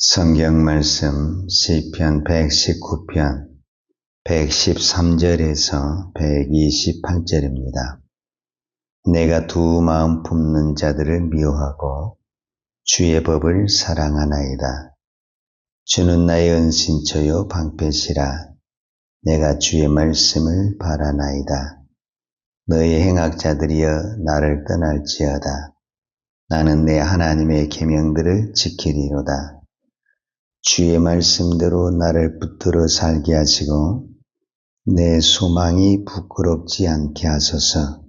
성경 말씀 시편 119편 113절에서 128절입니다. 내가 두 마음 품는 자들을 미워하고 주의 법을 사랑하나이다. 주는 나의 은신처요 방패시라. 내가 주의 말씀을 바라나이다. 너의 행악자들이여 나를 떠날지어다. 나는 내 하나님의 계명들을 지키리로다. 주의 말씀대로 나를 붙들어 살게 하시고 내 소망이 부끄럽지 않게 하소서.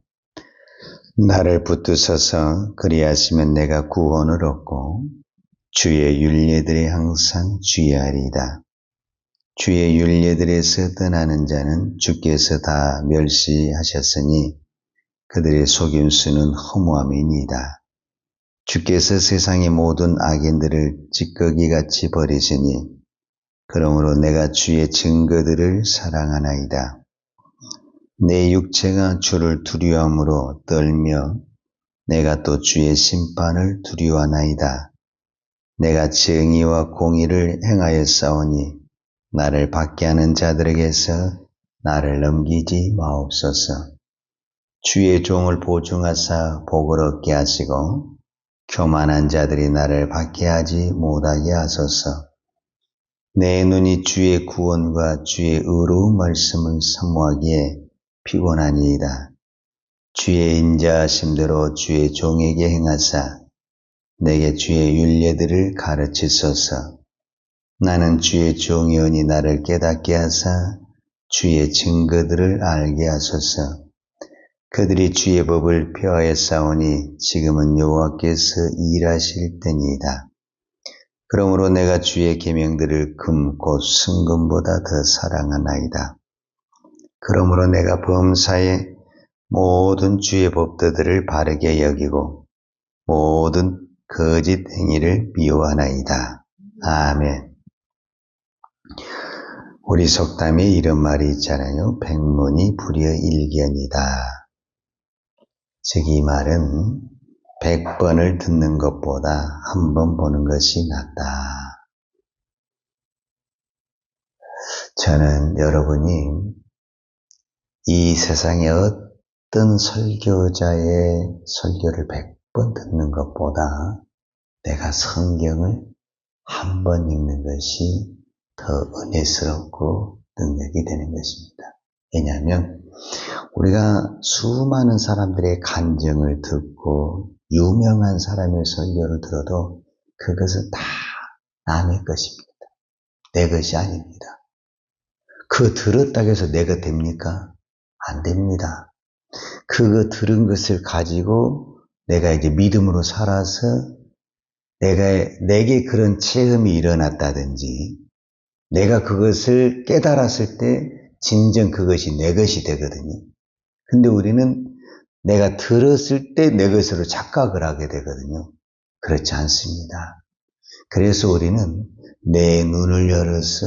나를 붙드셔서 그리하시면 내가 구원을 얻고 주의 율례들이 항상 주의하리이다. 주의 율례들에서 떠나는 자는 주께서 다 멸시하셨으니 그들의 속임수는 허무함이니이다. 주께서 세상의 모든 악인들을 찌꺼기같이 버리시니 그러므로 내가 주의 증거들을 사랑하나이다. 내 육체가 주를 두려워함으로 떨며 내가 또 주의 심판을 두려워하나이다. 내가 정의와 공의를 행하였사오니 나를 받게 하는 자들에게서 나를 넘기지 마옵소서. 주의 종을 보증하사 복을 얻게 하시고 교만한 자들이 나를 받게 하지 못하게 하소서. 내 눈이 주의 구원과 주의 의로운 말씀을 사모하기에 피곤하니이다. 주의 인자하심대로 주의 종에게 행하사 내게 주의 율례들을 가르치소서. 나는 주의 종이오니 나를 깨닫게 하사 주의 증거들을 알게 하소서. 그들이 주의 법을 폐하였사오니 지금은 여호와께서 일하실 때니이다. 그러므로 내가 주의 계명들을 금 곧 순금보다 더 사랑하나이다. 그러므로 내가 범사에 모든 주의 법도들을 바르게 여기고 모든 거짓 행위를 미워하나이다. 아멘. 우리 속담에 이런 말이 있잖아요. 백문이 불여일견이다. 즉 이 말은 100번을 듣는 것보다 한 번 보는 것이 낫다. 저는 여러분이 이 세상의 어떤 설교자의 설교를 100번 듣는 것보다 내가 성경을 한 번 읽는 것이 더 은혜스럽고 능력이 되는 것입니다. 왜냐하면 우리가 수많은 사람들의 간증을 듣고 유명한 사람의 설교를 들어도 그것은 다 남의 것입니다. 내 것이 아닙니다. 그 들었다고 해서 내 것 됩니까? 안 됩니다. 그거 들은 것을 가지고 내가 이제 믿음으로 살아서 내게 그런 체험이 일어났다든지 내가 그것을 깨달았을 때 진정 그것이 내 것이 되거든요. 근데 우리는 내가 들었을 때 내 것으로 착각을 하게 되거든요. 그렇지 않습니다. 그래서 우리는 내 눈을 열어서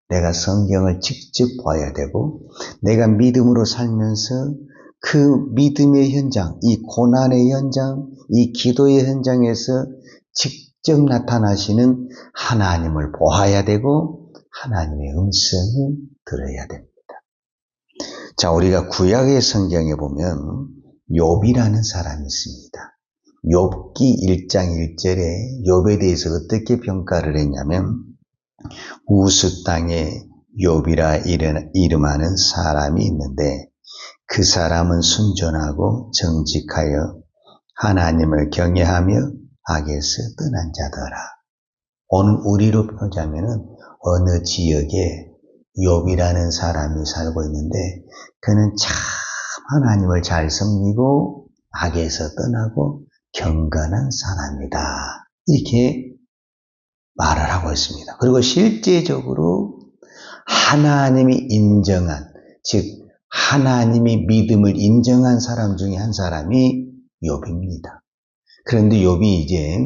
내가 성경을 직접 봐야 되고 내가 믿음으로 살면서 그 믿음의 현장, 이 고난의 현장, 이 기도의 현장에서 직접 나타나시는 하나님을 보아야 되고 하나님의 음성을 들어야 됩니다. 자, 우리가 구약의 성경에 보면 욥이라는 사람이 있습니다. 욥기 1장 1절에 욥에 대해서 어떻게 평가를 했냐면 우스 땅에 욥이라 이름하는 사람이 있는데 그 사람은 순전하고 정직하여 하나님을 경외하며 악에서 떠난 자더라. 오늘 우리로 보자면은 어느 지역에 욥이라는 사람이 살고 있는데 그는 참 하나님을 잘 섬기고 악에서 떠나고 경건한 사람이다. 이렇게 말을 하고 있습니다. 그리고 실제적으로 하나님이 인정한, 즉 하나님이 믿음을 인정한 사람 중에 한 사람이 욥입니다. 그런데 욥이 이제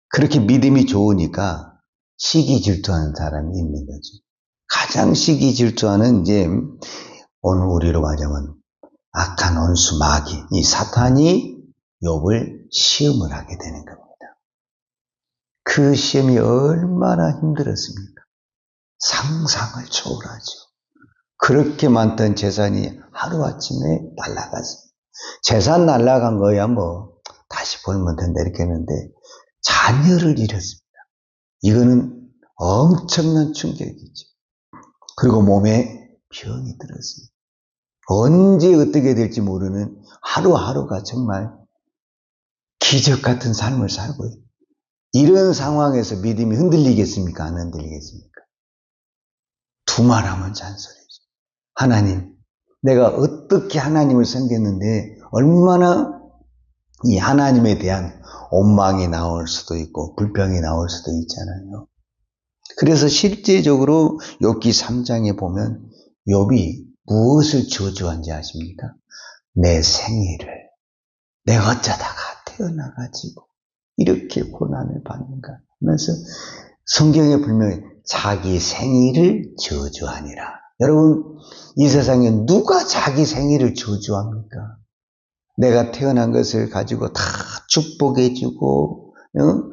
그렇게 믿음이 좋으니까 시기 질투하는 사람이 있는 거죠. 가장 시기 질투하는 이제 오늘 우리로 말하자면 악한 원수 마귀, 이 사탄이 욥을 시험을 하게 되는 겁니다. 그 시험이 얼마나 힘들었습니까? 상상을 초월하죠. 그렇게 많던 재산이 하루아침에 날아갔습니다. 재산 날아간 거야 뭐 다시 벌면 된다 이렇게 했는데 자녀를 잃었습니다. 이거는 엄청난 충격이죠. 그리고 몸에 병이 들었습니다. 언제 어떻게 될지 모르는 하루하루가 정말 기적 같은 삶을 살고 있어요. 이런 상황에서 믿음이 흔들리겠습니까? 안 흔들리겠습니까? 두말하면 잔소리죠. 하나님, 내가 어떻게 하나님을 섬겼는데 얼마나 이 하나님에 대한 원망이 나올 수도 있고 불평이 나올 수도 있잖아요. 그래서 실제적으로 욥기 3장에 보면 욥이 무엇을 저주한지 아십니까? 내 생일을 내가 어쩌다가 태어나가지고 이렇게 고난을 받는가 하면서 성경에 분명히 자기 생일을 저주하니라. 여러분, 이 세상에 누가 자기 생일을 저주합니까? 내가 태어난 것을 가지고 다 축복해주고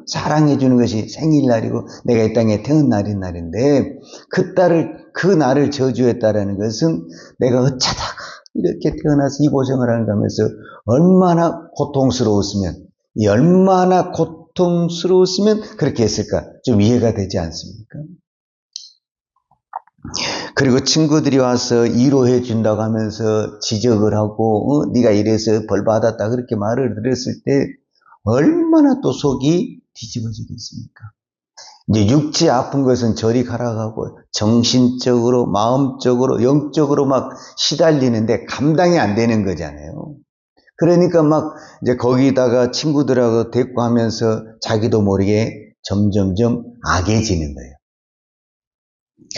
사랑해주는 것이 생일날이고 내가 이 땅에 태어난 날인데 그 날을 저주했다라는 것은 내가 어쩌다가 이렇게 태어나서 이 고생을 하는가 하면서 얼마나 고통스러웠으면 그렇게 했을까? 좀 이해가 되지 않습니까? 그리고 친구들이 와서 위로해 준다고 하면서 지적을 하고 네가 이래서 벌 받았다 그렇게 말을 들었을 때 얼마나 또 속이 뒤집어지겠습니까? 이제 육체 아픈 것은 저리 가라가고 정신적으로 마음적으로 영적으로 막 시달리는데 감당이 안 되는 거잖아요. 그러니까 막 이제 거기다가 친구들하고 대꾸 하면서 자기도 모르게 점점점 악해지는 거예요.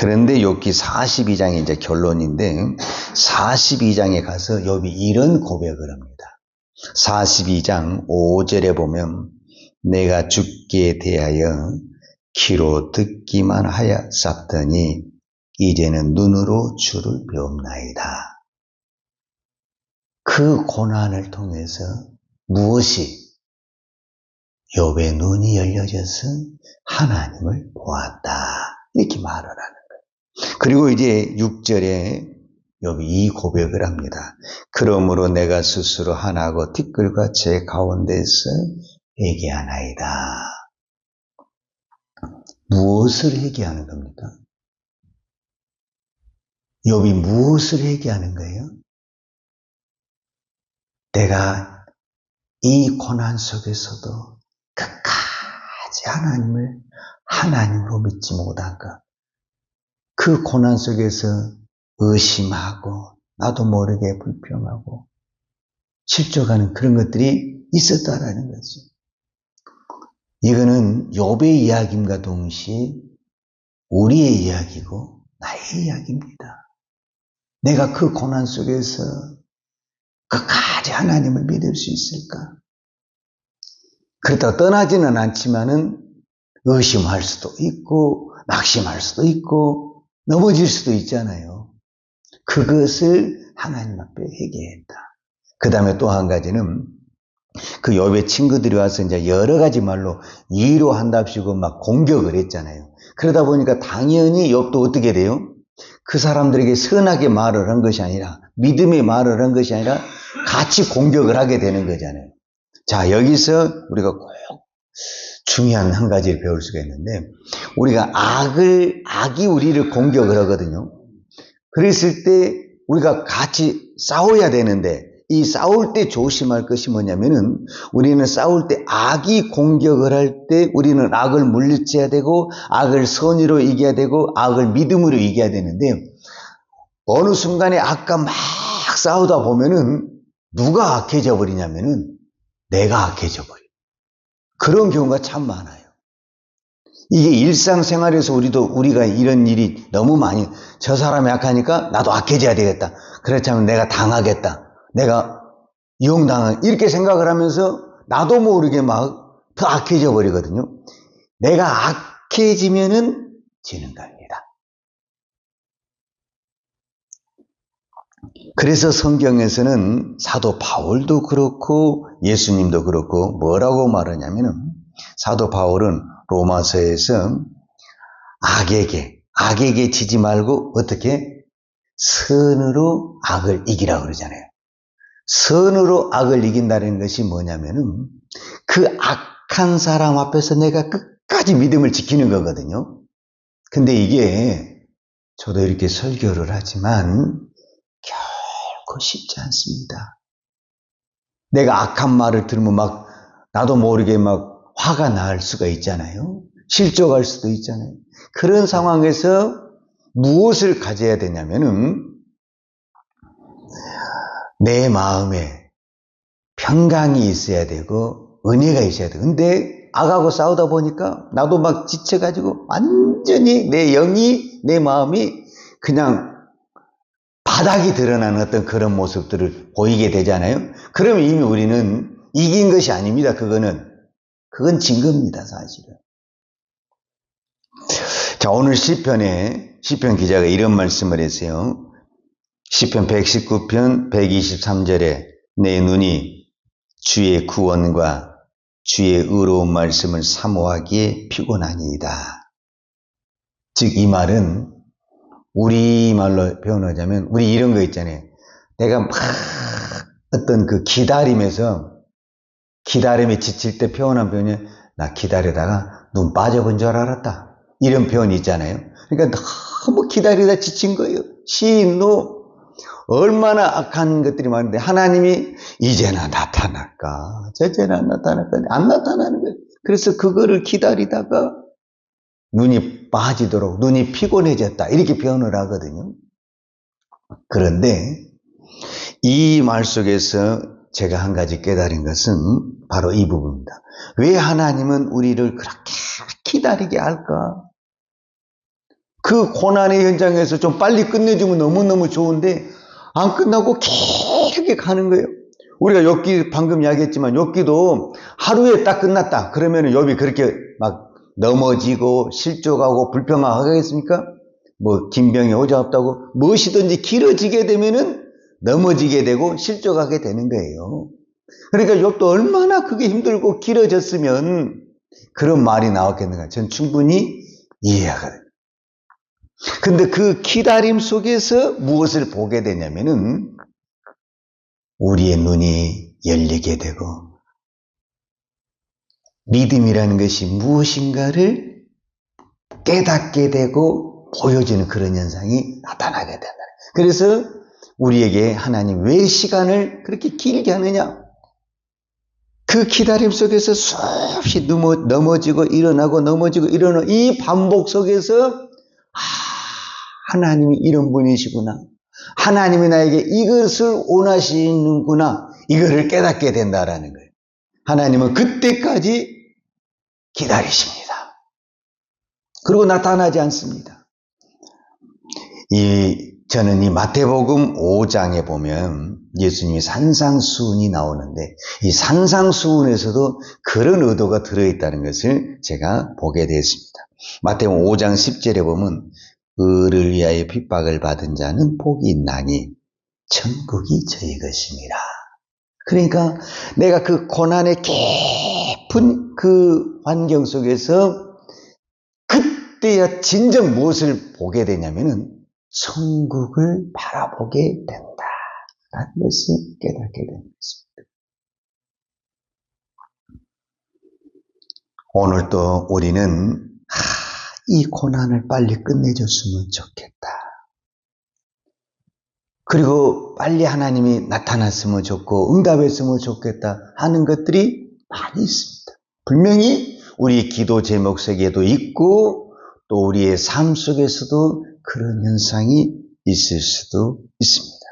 그런데 욥기 42장이 이제 결론인데 42장에 가서 욥이 이런 고백을 합니다. 42장 5절에 보면 내가 죽게 대하여 귀로 듣기만 하였사더니 이제는 눈으로 주를 배웁나이다. 그 고난을 통해서 무엇이 욥의 눈이 열려져서 하나님을 보았다. 이렇게 말을 하는 거예요. 그리고 이제 6절에 욥이 이 고백을 합니다. 그러므로 내가 스스로 하나고 티끌과 제 가운데서 회개하나이다. 무엇을 회개하는 겁니까? 욥이 무엇을 회개하는 거예요? 내가 이 고난 속에서도 끝까지 하나님을 하나님으로 믿지 못한 것. 그 고난 속에서 의심하고 나도 모르게 불평하고 실족하는 그런 것들이 있었다라는 거지. 이거는 욥의 이야기임과 동시에 우리의 이야기고 나의 이야기입니다. 내가 그 고난 속에서 끝까지 하나님을 믿을 수 있을까? 그렇다고 떠나지는 않지만은 의심할 수도 있고 낙심할 수도 있고 넘어질 수도 있잖아요. 그것을 하나님 앞에 회개했다. 그 다음에 또 한 가지는 그 욥의 친구들이 와서 이제 여러 가지 말로 위로한답시고 막 공격을 했잖아요. 그러다 보니까 당연히 욥도 어떻게 돼요? 그 사람들에게 선하게 말을 한 것이 아니라 믿음의 말을 한 것이 아니라 같이 공격을 하게 되는 거잖아요. 자, 여기서 우리가 꼭 중요한 한 가지를 배울 수가 있는데 우리가 악이 우리를 공격을 하거든요. 그랬을 때 우리가 같이 싸워야 되는데 이 싸울 때 조심할 것이 뭐냐면은 우리는 싸울 때 악이 공격을 할 때 우리는 악을 물리쳐야 되고 악을 선의로 이겨야 되고 악을 믿음으로 이겨야 되는데 어느 순간에 악과 막 싸우다 보면은 누가 악해져 버리냐면은 내가 악해져 버려. 그런 경우가 참 많아요. 이게 일상생활에서 우리가 이런 일이 너무 많이 저 사람이 악하니까 나도 악해져야 되겠다. 그렇다면 내가 당하겠다. 내가 이렇게 생각을 하면서 나도 모르게 막 더 악해져 버리거든요. 내가 악해지면은 지는 겁니다. 그래서 성경에서는 사도 바울도 그렇고 예수님도 그렇고 뭐라고 말하냐면은 사도 바울은 로마서에서 악에게 지지 말고 어떻게? 선으로 악을 이기라고 그러잖아요. 선으로 악을 이긴다는 것이 뭐냐면은 그 악한 사람 앞에서 내가 끝까지 믿음을 지키는 거거든요. 근데 이게 저도 이렇게 설교를 하지만 결코 쉽지 않습니다. 내가 악한 말을 들으면 막 나도 모르게 막 화가 날 수가 있잖아요. 실족할 수도 있잖아요. 그런 상황에서 무엇을 가져야 되냐면은 내 마음에 평강이 있어야 되고 은혜가 있어야 돼요. 근데 악하고 싸우다 보니까 나도 막 지쳐가지고 완전히 내 영이, 내 마음이 그냥 바닥이 드러나는 어떤 그런 모습들을 보이게 되잖아요. 그러면 이미 우리는 이긴 것이 아닙니다. 그건 진 겁니다, 사실은. 자, 오늘 시편 기자가 이런 말씀을 했어요. 시편 119편 123절에 내 눈이 주의 구원과 주의 의로운 말씀을 사모하기에 피곤하니이다. 즉 이 말은 우리말로 표현하자면 우리 이런 거 있잖아요. 내가 막 어떤 그 기다림에 지칠 때 표현한 표현이 나 기다리다가 눈 빠져본 줄 알았다. 이런 표현이 있잖아요. 그러니까 너무 기다리다 지친 거예요. 시인도 얼마나 악한 것들이 많은데 하나님이 이제나 나타날까 저제나 나타날까 안 나타나는 거예요. 그래서 그거를 기다리다가 눈이 빠지도록 눈이 피곤해졌다 이렇게 표현을 하거든요. 그런데 이 말 속에서 제가 한 가지 깨달은 것은 바로 이 부분입니다. 왜 하나님은 우리를 그렇게 기다리게 할까? 그 고난의 현장에서 좀 빨리 끝내주면 너무너무 좋은데 안 끝나고 길게 가는 거예요. 우리가 욥기 방금 이야기했지만 욥기도 하루에 딱 끝났다. 그러면 욥이 그렇게 막 넘어지고 실족하고 불평하겠습니까? 뭐 김병이 오자 없다고 무엇이든지 길어지게 되면은 넘어지게 되고 실족하게 되는 거예요. 그러니까 욥도 얼마나 그게 힘들고 길어졌으면 그런 말이 나왔겠는가? 전 충분히 이해하거든요. 근데 그 기다림 속에서 무엇을 보게 되냐면은 우리의 눈이 열리게 되고 믿음이라는 것이 무엇인가를 깨닫게 되고 보여지는 그런 현상이 나타나게 된다. 그래서 우리에게 하나님 왜 시간을 그렇게 길게 하느냐? 그 기다림 속에서 수없이 넘어지고 일어나고 넘어지고 일어나고 이 반복 속에서 하나님이 이런 분이시구나. 하나님이 나에게 이것을 원하시는구나. 이거를 깨닫게 된다라는 거예요. 하나님은 그때까지 기다리십니다. 그리고 나타나지 않습니다. 저는 이 마태복음 5장에 보면 예수님이 산상수훈이 나오는데 이 산상수훈에서도 그런 의도가 들어있다는 것을 제가 보게 됐습니다. 마태복음 5장 10절에 보면 의를 위하여 핍박을 받은 자는 복이 있나니 천국이 저희 것입니다. 그러니까 내가 그 고난의 깊은 그 환경 속에서 그때야 진정 무엇을 보게 되냐면은 천국을 바라보게 된다라는 것을 깨닫게 되는 것입니다. 오늘 또 우리는 이 고난을 빨리 끝내줬으면 좋겠다. 그리고 빨리 하나님이 나타났으면 좋고 응답했으면 좋겠다 하는 것들이 많이 있습니다. 분명히 우리 기도 제목 속에도 있고 또 우리의 삶 속에서도 그런 현상이 있을 수도 있습니다.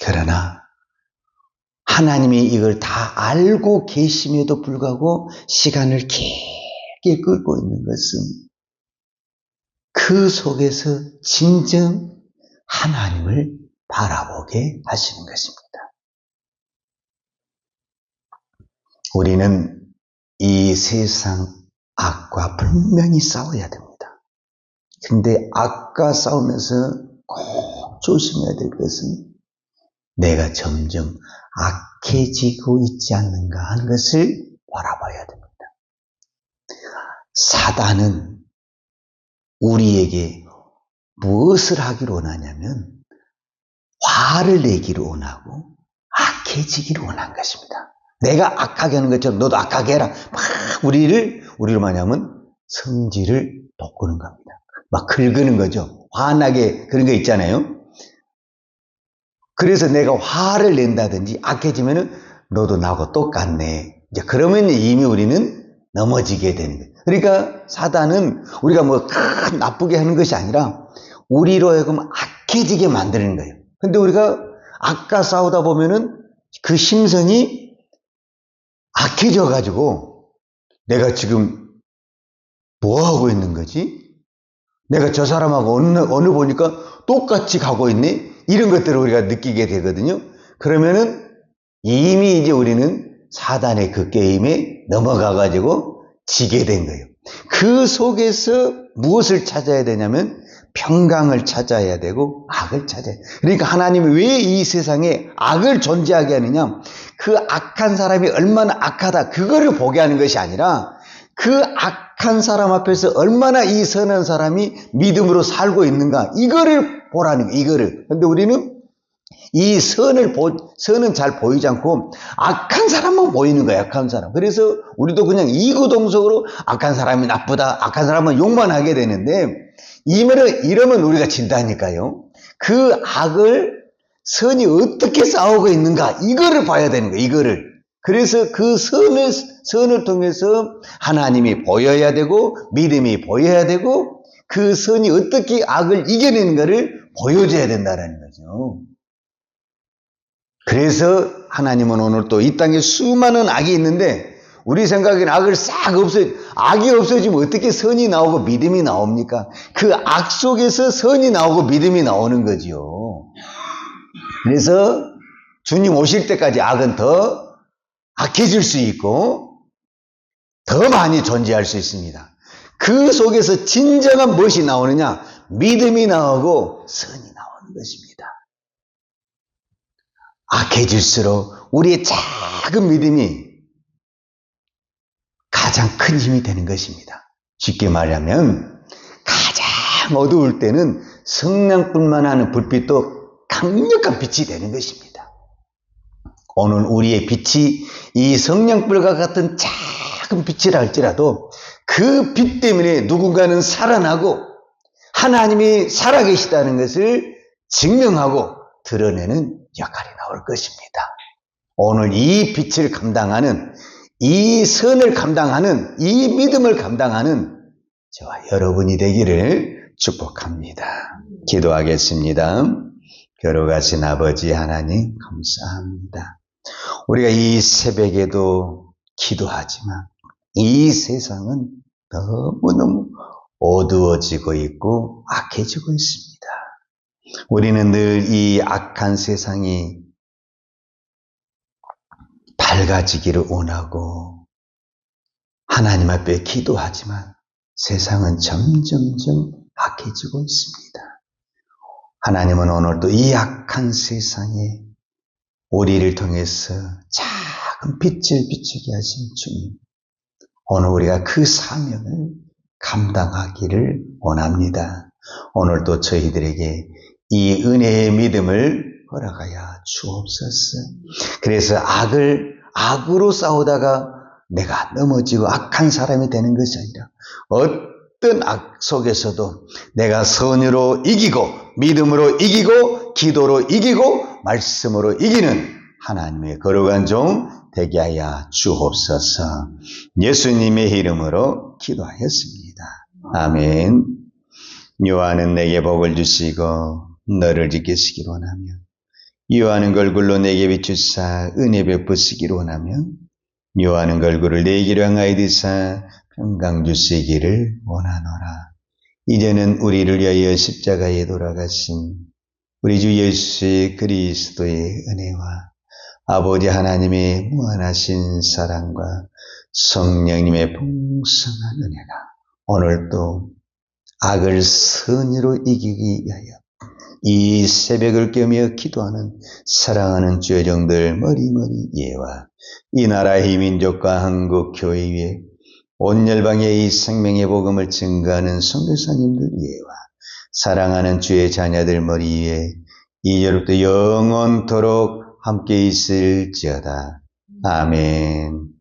그러나 하나님이 이걸 다 알고 계심에도 불구하고 시간을 길게 끌고 있는 것은 그 속에서 진정 하나님을 바라보게 하시는 것입니다. 우리는 이 세상 악과 분명히 싸워야 됩니다. 근데 악과 싸우면서 꼭 조심해야 될 것은 내가 점점 악해지고 있지 않는가 하는 것을 바라봐야 됩니다. 사단은 우리에게 무엇을 하기를 원하냐면 화를 내기를 원하고 악해지기를 원한 것입니다. 내가 악하게 하는 것처럼 너도 악하게 해라. 막 우리로 말하면 성질을 돋구는 겁니다. 막 긁는 거죠. 화나게 그런 거 있잖아요. 그래서 내가 화를 낸다든지 악해지면은 너도 나하고 똑같네. 이제 그러면 이미 우리는 넘어지게 되는 거예요. 그러니까 사단은 우리가 뭐 나쁘게 하는 것이 아니라 우리로 하여금 악해지게 만드는 거예요. 근데 우리가 악과 싸우다 보면은 그 심성이 악해져 가지고 내가 지금 뭐 하고 있는 거지? 내가 저 사람하고 어느 보니까 똑같이 가고 있네? 이런 것들을 우리가 느끼게 되거든요. 그러면은 이미 이제 우리는 사단의 그 게임에 넘어가 가지고 지게 된 거예요. 그 속에서 무엇을 찾아야 되냐면 평강을 찾아야 되고 악을 찾아야 돼요. 그러니까 하나님이 왜 이 세상에 악을 존재하게 하느냐, 그 악한 사람이 얼마나 악하다 그거를 보게 하는 것이 아니라 그 악한 사람 앞에서 얼마나 이 선한 사람이 믿음으로 살고 있는가 이거를 보라는 거예요. 이거를. 근데 우리는 이 선은 잘 보이지 않고 악한 사람만 보이는 거야. 악한 사람. 그래서 우리도 그냥 이구동성으로 악한 사람이 나쁘다, 악한 사람은 욕만 하게 되는데 이러면 우리가 진다니까요. 그 악을 선이 어떻게 싸우고 있는가 이거를 봐야 되는 거예요. 이거를. 그래서 그 선을 통해서 하나님이 보여야 되고 믿음이 보여야 되고 그 선이 어떻게 악을 이겨내는가를 보여줘야 된다는 거죠. 그래서 하나님은 오늘 또 이 땅에 수많은 악이 있는데 우리 생각에는 악이 없어지면 어떻게 선이 나오고 믿음이 나옵니까? 그 악 속에서 선이 나오고 믿음이 나오는 거지요. 그래서 주님 오실 때까지 악은 더 악해질 수 있고 더 많이 존재할 수 있습니다. 그 속에서 진정한 무엇이 나오느냐? 믿음이 나오고 선이 나오는 것입니다. 악해질수록 우리의 작은 믿음이 가장 큰 힘이 되는 것입니다. 쉽게 말하면 가장 어두울 때는 성냥불만 하는 불빛도 강력한 빛이 되는 것입니다. 오늘 우리의 빛이 이 성냥불과 같은 작은 빛이라 할지라도 그 빛 때문에 누군가는 살아나고 하나님이 살아계시다는 것을 증명하고 드러내는 역할이 나올 것입니다. 오늘 이 빛을 감당하는, 이 선을 감당하는, 이 믿음을 감당하는 저와 여러분이 되기를 축복합니다. 기도하겠습니다. 걸어가신 아버지 하나님 감사합니다. 우리가 이 새벽에도 기도하지만 이 세상은 너무너무 어두워지고 있고 악해지고 있습니다. 우리는 늘 이 악한 세상이 밝아지기를 원하고 하나님 앞에 기도하지만 세상은 점점점 악해지고 있습니다. 하나님은 오늘도 이 악한 세상에 우리를 통해서 작은 빛을 비추게 하신 주님, 오늘 우리가 그 사명을 감당하기를 원합니다. 오늘도 저희들에게 이 은혜의 믿음을 허락하여 주옵소서. 그래서 악으로 싸우다가 내가 넘어지고 악한 사람이 되는 것이 아니라 어떤 악 속에서도 내가 선으로 이기고 믿음으로 이기고 기도로 이기고 말씀으로 이기는 하나님의 거룩한 종 되게 하여 주옵소서. 예수님의 이름으로 기도하였습니다. 아멘. 여호와는 내게 복을 주시고 너를 지키시기를 원하며 여호와는 걸굴로 내게 비추사 은혜 베푸시기를 원하며 여호와는 걸굴을 내게로 향하여 드사 평강 주시기를 원하노라. 이제는 우리를 위하여 십자가에 돌아가신 우리 주 예수 그리스도의 은혜와 아버지 하나님의 무한하신 사랑과 성령님의 풍성한 은혜가 오늘도 악을 선으로 이기기 위하여 이 새벽을 깨며 기도하는 사랑하는 주의 종들 머리머리 예와 이 나라의 민족과 한국 교회 위에 온 열방에 이 생명의 복음을 증거하는 선교사님들 위에와 사랑하는 주의 자녀들 머리 위에 이제로부터 영원토록 함께 있을지어다. 아멘.